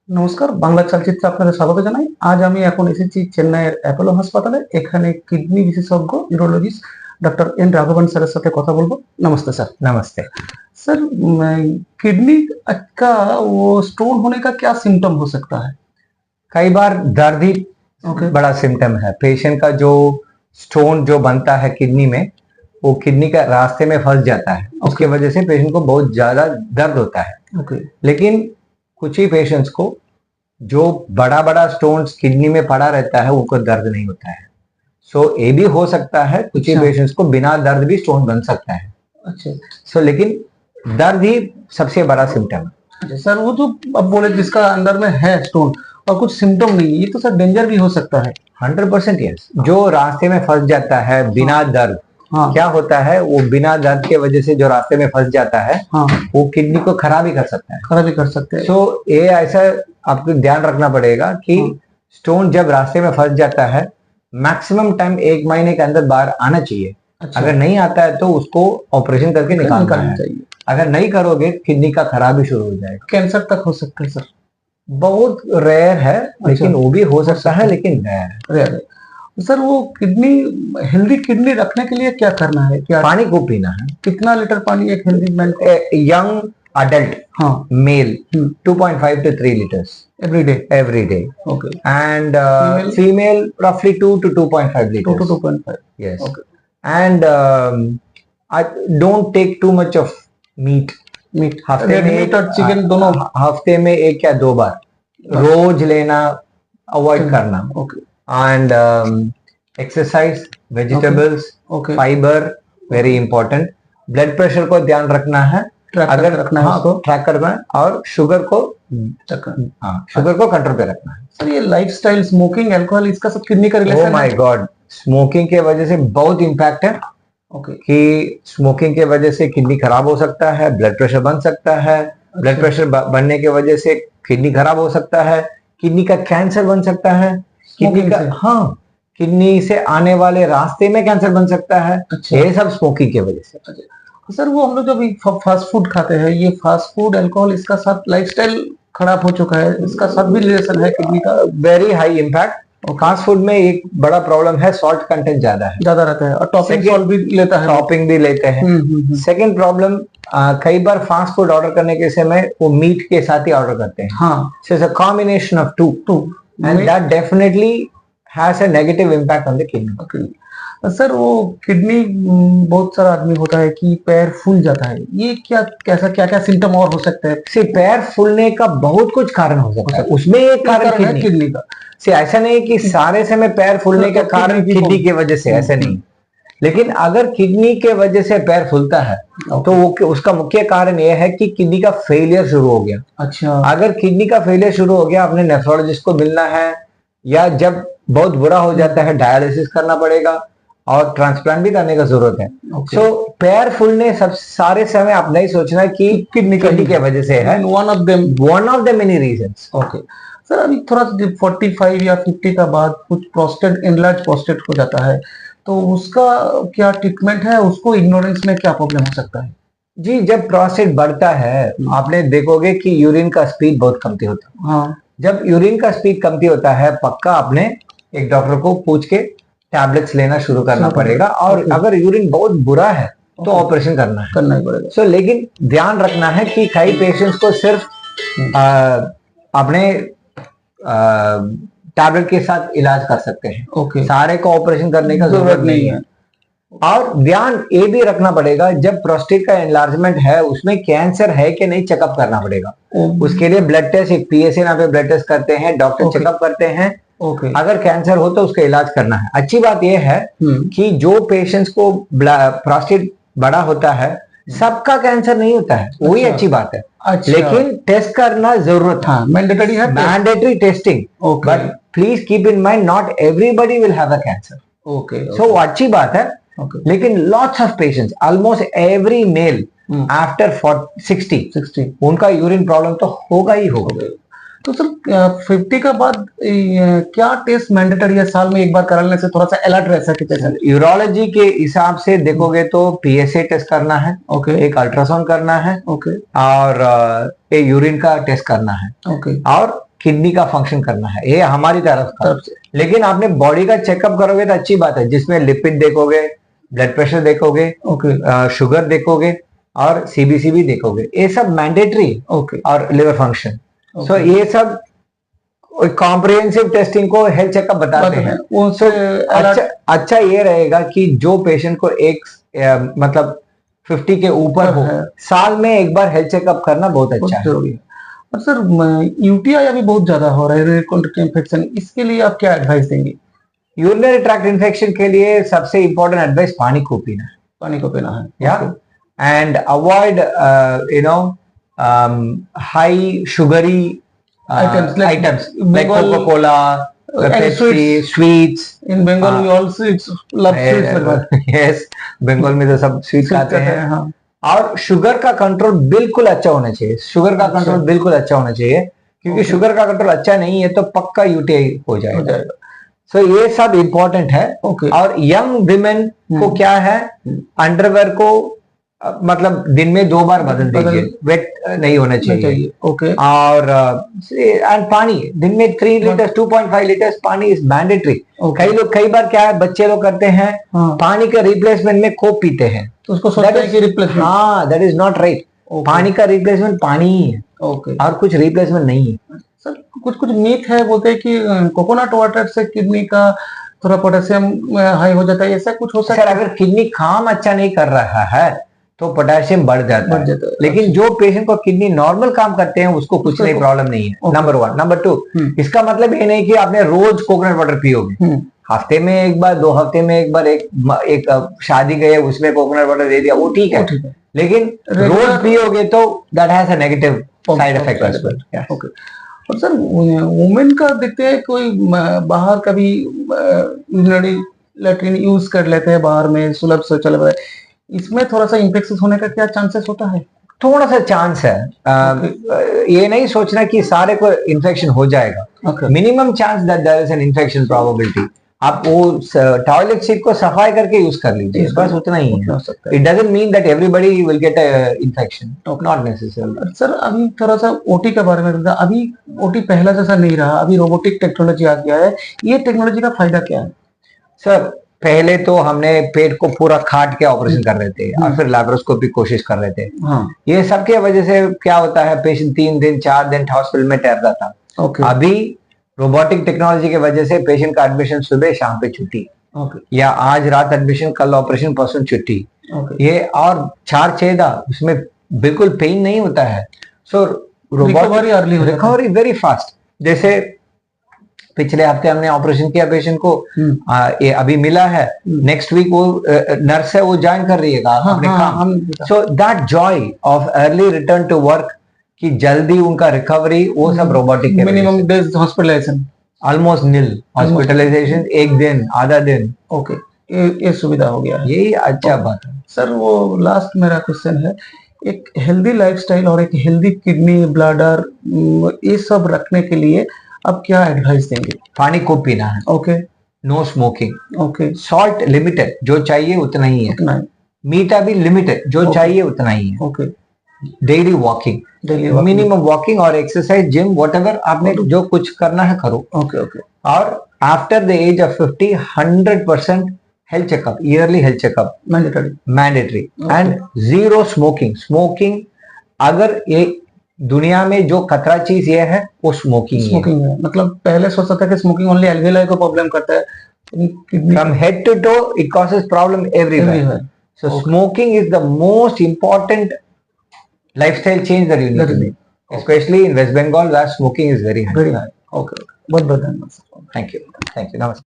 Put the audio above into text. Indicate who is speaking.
Speaker 1: নমস্কার, বাংলা চলচ্চিত্রে আপনাদের স্বাগত জানাই। আজ আমি এখন এসেছি চেন্নাইয়ের অ্যাপোলো হাসপাতালে। এখানে কিডনি বিশেষজ্ঞ নিউরোলজিস্ট ডক্টর এন রাঘवन স্যারের সাথে কথা বলবো। नमस्ते सर।
Speaker 2: नमस्ते।
Speaker 1: सर, किडनी का वो स्टोन होने का क्या सिम्टम हो सकता है?
Speaker 2: कई बार दर्द ही
Speaker 1: ओके।
Speaker 2: बड़ा सिम्टम है। पेशेंट का जो स्टोन जो बनता है किडनी में, वो किडनी का रास्ते में फंस जाता है। उसके वजह से पेशेंट को बहुत ज्यादा दर्द होता है।
Speaker 1: ओके।
Speaker 2: लेकिन कुछ ही पेशेंट्स को जो बड़ा बड़ा स्टोन्स किडनी में पड़ा रहता है उनको दर्द नहीं होता है। सो ये भी हो सकता है, कुछ ही
Speaker 1: अच्छा।
Speaker 2: पेशेंट्स को बिना दर्द भी स्टोन बन सकता है।
Speaker 1: अच्छा।
Speaker 2: सो लेकिन दर्द ही सबसे बड़ा सिम्टम है।
Speaker 1: अच्छा सर, वो जो अब बोले जिसका अंदर में है स्टोन और कुछ सिम्टम नहीं है, ये तो सर डेंजर भी हो सकता है।
Speaker 2: 100% यस। जो रास्ते में फंस जाता है बिना दर्द,
Speaker 1: हाँ।
Speaker 2: क्या होता है, वो बिना दर्द के वजह से जो रास्ते में फंस जाता है,
Speaker 1: हाँ।
Speaker 2: वो किडनी को खराब ही कर सकता है।
Speaker 1: खराब भी कर सकते हैं।
Speaker 2: सो ये ऐसा आपको ध्यान रखना पड़ेगा कि स्टोन जब रास्ते में फंस जाता है, मैक्सिमम टाइम 1 महीने के अंदर बाहर आना चाहिए।
Speaker 1: अच्छा।
Speaker 2: अगर नहीं आता है तो उसको ऑपरेशन करके निकालना है।
Speaker 1: चाहिए।
Speaker 2: अगर नहीं करोगे किडनी का खराबी शुरू हो जाएगा।
Speaker 1: कैंसर तक हो सकता है सर?
Speaker 2: बहुत रेयर है, लेकिन वो भी हो सकता है, लेकिन रेयर है।
Speaker 1: रेयर है। सर, वो किडनी हेल्दी किडनी रखने के लिए क्या करना है? क्या
Speaker 2: पानी खूब पीना है।
Speaker 1: कितना लीटर पानी एक हेल्दी मैन को?
Speaker 2: Young adult, male, 2.5 to 3 liters every day.
Speaker 1: Okay.
Speaker 2: And female roughly 2 to 2.5 liters.
Speaker 1: 2 to 2.5.
Speaker 2: Yes.
Speaker 1: Okay.
Speaker 2: And I don't take too much of meat. हफ्ते में
Speaker 1: मीट और चिकन दोनों?
Speaker 2: हफ्ते में 1 या 2 बार। रोज लेना अवॉइड करना।
Speaker 1: Okay.
Speaker 2: And exercise, vegetables,
Speaker 1: Okay.
Speaker 2: fiber very important. Blood pressure को ध्यान रखना है, अगर
Speaker 1: रखना है उसको
Speaker 2: ट्रैक करना है, और शुगर को शुगर को कंट्रोल पे रखना है।
Speaker 1: सर, ये लाइफस्टाइल, स्मोकिंग, अल्कोहल, इसका सब किडनी का रिलेशन है?
Speaker 2: ओह माय गॉड, स्मोकिंग के वजह से बहुत इम्पैक्ट है।
Speaker 1: ओके।
Speaker 2: कि स्मोकिंग के वजह से किडनी खराब हो सकता है, ब्लड प्रेशर बन सकता है। ब्लड प्रेशर बनने के वजह से किडनी खराब हो सकता है, किडनी का कैंसर बन सकता है, किडनी का किडनी से आने वाले रास्ते में कैंसर बन सकता है।
Speaker 1: अच्छा।
Speaker 2: ये सब स्मोकिंग की वजह से।
Speaker 1: सर, वो हम लोग जब फास्ट फूड खाते हैं, ये फास्ट फूड, अल्कोहल, इसका साथ लाइफस्टाइल खराब हो चुका है, इसका साथ भी रिलेशन है किडनी का?
Speaker 2: Very high impact. Fast food में एक बड़ा प्रॉब्लम है, सॉल्ट कंटेंट ज्यादा रहता है,
Speaker 1: और टॉपिंग सॉल्ट भी लेता है,
Speaker 2: टॉपिंग भी लेते हैं। सेकंड प्रॉब्लम, कई बार फास्ट फूड ऑर्डर करने के समय वो मीट के साथ ही ऑर्डर करते हैं। So it's a combination of two and that definitely has a negative impact on the kidney.
Speaker 1: Sir, वो किडनी, बहुत सारा आदमी होता है कि पैर फूल जाता है, ये क्या क्या सिम्टम और हो सकता है?
Speaker 2: सिर्फ पैर फूलने का बहुत कुछ कारण हो सकता है, उसमें एक कारण है किडनी का। ऐसा नहीं कि सारे समय पैर फूलने का कारण किडनी की वजह से, ऐसा नहीं। लेकिन अगर किडनी के वजह से पैर फूलता है तो वो उसका मुख्य कारण यह है कि किडनी का फेलियर शुरू हो गया।
Speaker 1: अच्छा।
Speaker 2: अगर किडनी का फेलियर शुरू हो गया, अपने नेफ्रोलॉजिस्ट को मिलना है, या जब बहुत बुरा हो जाता है डायलिसिस करना पड़ेगा और ट्रांसप्लांट भी करने का जरूरत है। सो पैर फूलने सब सारे समय आप नहीं सोचना कि किडनी के वजह से है।
Speaker 1: One of the
Speaker 2: many reasons.
Speaker 1: Okay sir, अभी थोड़ा 45 या 50 का बाद कुछ प्रोस्टेट, एनलार्ज प्रोस्टेट हो जाता है, तो उसका क्या ट्रीटमेंट है? उसको इग्नोरेंस में क्या प्रॉब्लम हो सकता है?
Speaker 2: जी, जब प्रोस्टेट बढ़ता है, आपने देखोगे कि यूरिन का स्पीड बहुत कमती होता है। जब यूरिन का स्पीड कमती होता है, पक्का आपने एक डॉक्टर को पूछ के टैबलेट्स लेना शुरू करना पड़ेगा, और अगर यूरिन बहुत बुरा है तो ऑपरेशन करना ही पड़ेगा। सो लेकिन ध्यान रखना है कि कई पेशेंट्स को सिर्फ अपने टैबलेट के साथ इलाज कर सकते हैं। सारे को ऑपरेशन करने का जरूरत नहीं है। और ध्यान ये भी रखना पड़ेगा, जब प्रोस्टेट का एनलार्जमेंट है उसमें कैंसर है कि नहीं चेकअप करना पड़ेगा। उसके लिए ब्लड टेस्ट, एक PSA नाम पे ब्लड टेस्ट करते हैं, डॉक्टर चेकअप करते हैं। अगर कैंसर हो तो उसका इलाज करना है। अच्छी बात यह है कि जो पेशेंट्स को प्रोस्टेट बड़ा होता है, सबका कैंसर नहीं होता है, वही अच्छी बात है। लेकिन टेस्ट करना जरूरत है, मैंडेटरी है, mandatory testing. But please keep in mind, not everybody will have a cancer. So अच्छी बात है। लेकिन lots of patients, almost every male after 60 उनका यूरिन प्रॉब्लम तो होगा ही होगा।
Speaker 1: तो सर 50 का बाद क्या टेस्ट मैंडेटरी है, साल में एक बार कराने से थोड़ा सा अलर्ट रह सके जैसे?
Speaker 2: यूरोलॉजी के हिसाब से देखोगे तो पीएसए टेस्ट करना है,
Speaker 1: ओके,
Speaker 2: एक अल्ट्रासाउंड करना है,
Speaker 1: ओके,
Speaker 2: और एक यूरिन का टेस्ट करना है,
Speaker 1: ओके,
Speaker 2: और किडनी का फंक्शन करना है, ये हमारी तरफ से। लेकिन आपने बॉडी का चेकअप करोगे तो अच्छी बात है, जिसमें लिपिड देखोगे, ब्लड प्रेशर देखोगे,
Speaker 1: ओके,
Speaker 2: शुगर देखोगे, और सीबीसी भी देखोगे, ये सब मैंडेटरी।
Speaker 1: ओके,
Speaker 2: और लिवर फंक्शन, सो ये सब कॉम्प्रिहेंसिव टेस्टिंग को हेल्थ चेकअप बताते हैं।
Speaker 1: उससे
Speaker 2: अच्छा ये रहेगा कि जो पेशेंट को एक मतलब 50 के ऊपर हो, साल में एक बार हेल्थ चेकअप करना बहुत अच्छा है।
Speaker 1: जरूरी है। और सर यूटीआई अभी बहुत ज्यादा हो रहा है, यूरिनरी ट्रैक्ट इन्फेक्शन, इसके लिए आप क्या एडवाइस देंगे?
Speaker 2: यूरिनरी ट्रैक्ट इन्फेक्शन के लिए सबसे इंपॉर्टेंट एडवाइस पानी को पीना है,
Speaker 1: पानी को पीना है,
Speaker 2: या and avoid high sugary items like Coca-Cola, Pepsi, sweets.
Speaker 1: In Bengal we all sweets, love sweets.
Speaker 2: Yes, Bengal में तो सब स्वीट खाते हैं। हाँ। और शुगर का कंट्रोल बिल्कुल अच्छा होना चाहिए, शुगर का कंट्रोल बिल्कुल अच्छा होना चाहिए, क्योंकि शुगर का कंट्रोल अच्छा नहीं है तो पक्का यूटीआई हो जाएगा। सो ये सब इम्पोर्टेंट है। और यंग विमेन को क्या है, अंडरवेयर को मतलब दिन में 2 बार बदल दीजिए, वेट नहीं होना चाहिए।
Speaker 1: ओके।
Speaker 2: और एंड पानी दिन में 3 लीटर 2.5 लीटर पानी इज मैंडेटरी। कई बार क्या है, बच्चे लोग करते हैं पानी के रिप्लेसमेंट में कोक पीते हैं,
Speaker 1: तो उसको सोचते हैं कि रिप्लेसमेंट,
Speaker 2: हाँ दैट इज नॉट राइट। पानी का रिप्लेसमेंट पानी ही है, और कुछ रिप्लेसमेंट नहीं है।
Speaker 1: सर कुछ मीथ है, बोलते हैं कि कोकोनट वाटर से किडनी का थोड़ा पोटेशियम हाई हो जाता है, ऐसा कुछ हो सकता है?
Speaker 2: सर अगर किडनी काम अच्छा नहीं कर रहा है तो पोटेशियम बढ़ जाता है। लेकिन जो पेशेंट को किडनी नॉर्मल काम करते हैं उसको कुछ नहीं, प्रॉब्लम नहीं है। नंबर 1। नंबर 2, इसका मतलब ये नहीं कि आपने रोज कोकोनट वाटर पियोगे, हफ्ते में एक बार, 2 हफ्ते में एक बार, एक शादी गए उसमें कोकोनट वाटर दे दिया, वो ठीक है। लेकिन रोज पियोगे तो that has a negative side effect as well. Okay.
Speaker 1: और सर वुमेन का देखते हैं कोई बाहर कभी यूरिनरी लैट्रिन यूज कर लेते हैं बाहर में, सुलभ शौचालय है, इसमें थोड़ा सा इन्फेक्शन होने का क्या चांसेस होता है?
Speaker 2: थोड़ा सा चांस है। ये नहीं सोचना कि सारे को इन्फेक्शन हो जाएगा। Minimum chance that there is an infection probability. आप वो टॉयलेट सीट को सफाई करके यूज कर लीजिए, बस उतना ही है। It doesn't mean that everybody will get infection, not necessary.
Speaker 1: Sir अभी थोड़ा सा ओटी के बारे में, अभी ओटी पहला जैसा नहीं रहा, अभी रोबोटिक टेक्नोलॉजी आ गया है, ये टेक्नोलॉजी का फायदा क्या है?
Speaker 2: सर पहले तो हमने पेट को पूरा काट के ऑपरेशन कर रहे थे, और फिर लैप्रोस्कोपी कोशिश कर रहे थे। ये सब की वजह से क्या होता है, पेशेंट 3 दिन 4 दिन हॉस्पिटल में ठहरता था। अभी रोबोटिक टेक्नोलॉजी की वजह से पेशेंट का एडमिशन सुबह शाम पे छुट्टी, या आज रात एडमिशन कल ऑपरेशन परसों छुट्टी, ये और 4-6 उसमें बिल्कुल पेन नहीं होता है। सो रिकवरी वेरी फास्ट। जैसे पिछले हफ्ते हमने ऑपरेशन किया पेशेंट को, ये अभी मिला है, नेक्स्ट वीक वो नर्स है वो ज्वाइन कर रही है अपने काम। So that joy of early return to work, कि जल्दी उनका रिकवरी, वो सब रोबोटिक के
Speaker 1: minimum days hospitalisation
Speaker 2: almost nil, hospitalisation 1 दिन आधा दिन।
Speaker 1: ओके, ये सुविधा हो गया है,
Speaker 2: यही अच्छा बात है।
Speaker 1: सर वो लास्ट मेरा क्वेश्चन है, एक हेल्दी लाइफस्टाइल और एक हेल्दी किडनी ब्लैडर ये सब रखने के लिए आप क्या एडवाइस देंगे?
Speaker 2: पानी को पीना है,
Speaker 1: okay,
Speaker 2: no smoking,
Speaker 1: okay,
Speaker 2: salt limited, जो चाहिए उतना ही है,
Speaker 1: उतना ही,
Speaker 2: मीठा भी लिमिटेड, जो चाहिए उतना ही है,
Speaker 1: okay,
Speaker 2: daily walking, minimum walking और एक्सरसाइज, जिम, व्हाटएवर आपने जो कुछ करना है करो।
Speaker 1: Okay, okay.
Speaker 2: और after the age of 50 100% health checkup, yearly health checkup mandatory, and 0 smoking. अगर एक दुनिया में जो खतरा चीज ये है वो स्मोकिंग
Speaker 1: है। मतलब पहले सोचता था कि स्मोकिंग ओनली एल्वियालाई को प्रॉब्लम करता है,
Speaker 2: from head to toe it causes problem everywhere. So smoking is the most important lifestyle change that you need to make, specially in west Bengal where smoking is very high.
Speaker 1: Okay, बहुत बहुत धन्यवाद।
Speaker 2: Thank you, नमस्कार।